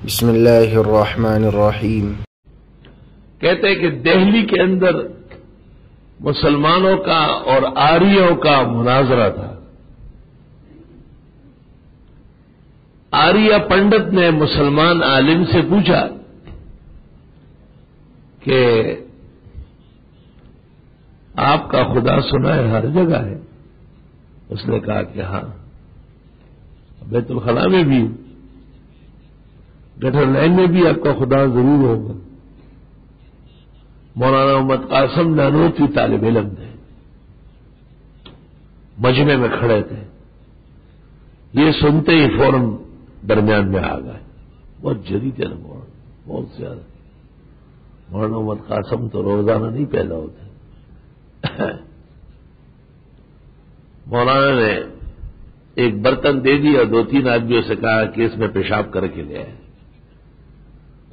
بسم اللہ الرحمن الرحیم۔ کہتے ہیں کہ دہلی کے اندر مسلمانوں کا اور آریوں کا مناظرہ تھا۔ آریہ پنڈت نے مسلمان عالم سے پوچھا کہ آپ کا خدا سنا ہے ہر جگہ ہے؟ اس نے کہا کہ ہاں، بیت الخلا میں بھی، گٹر لائن میں بھی آپ کا خدا ضرور ہوگا۔ مولانا محمد قاسم نانوتوی طالب علم تھے، مجمع میں کھڑے تھے، یہ سنتے ہی فوراً درمیان میں آ گئے۔ بہت جدید تھے نا مولانا، بہت زیادہ۔ مولانا محمد قاسم تو روزانہ نہیں پیدا ہوتے۔ مولانا نے ایک برتن دے دیا، دو تین آدمیوں سے کہا کہ اس میں پیشاب کر کے لے آئے۔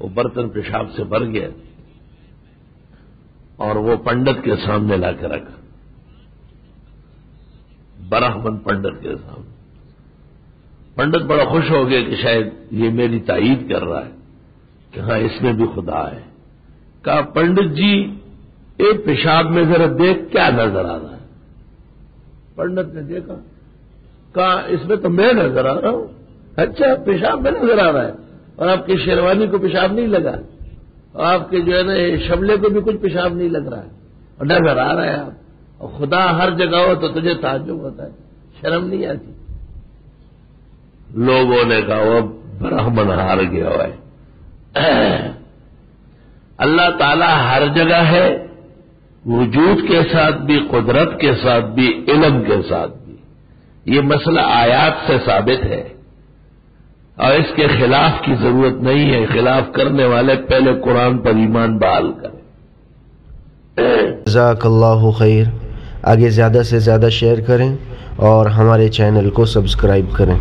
وہ برتن پیشاب سے بھر گیا اور وہ پنڈت کے سامنے لا کے رکھا، برہمن پنڈت کے سامنے۔ پنڈت بڑا خوش ہو گیا کہ شاید یہ میری تائید کر رہا ہے کہ ہاں اس میں بھی خدا ہے۔ کہا پنڈت جی ایک پیشاب میں ذرا دیکھ کیا نظر آ رہا ہے؟ پنڈت نے دیکھا، کہا اس میں تو میں نظر آ رہا ہوں۔ اچھا پیشاب میں نظر آ رہا ہے، اور آپ کی شیروانی کو پیشاب نہیں لگا، اور آپ کے جو ہے نا شملے کو بھی کچھ پیشاب نہیں لگ رہا ہے، اور نظر آ رہا ہے آپ، اور خدا ہر جگہ ہو تو تجھے تعجب ہوتا ہے، شرم نہیں آتی؟ لوگوں نے کہا وہ برہمن ہار گیا ہے۔ اللہ تعالی ہر جگہ ہے، وجود کے ساتھ بھی، قدرت کے ساتھ بھی، علم کے ساتھ بھی۔ یہ مسئلہ آیات سے ثابت ہے، اور اس کے خلاف کی ضرورت نہیں ہے۔ خلاف کرنے والے پہلے قرآن پر ایمان بحال کریں۔ جزاک اللہ خیر۔ آگے زیادہ سے زیادہ شیئر کریں اور ہمارے چینل کو سبسکرائب کریں۔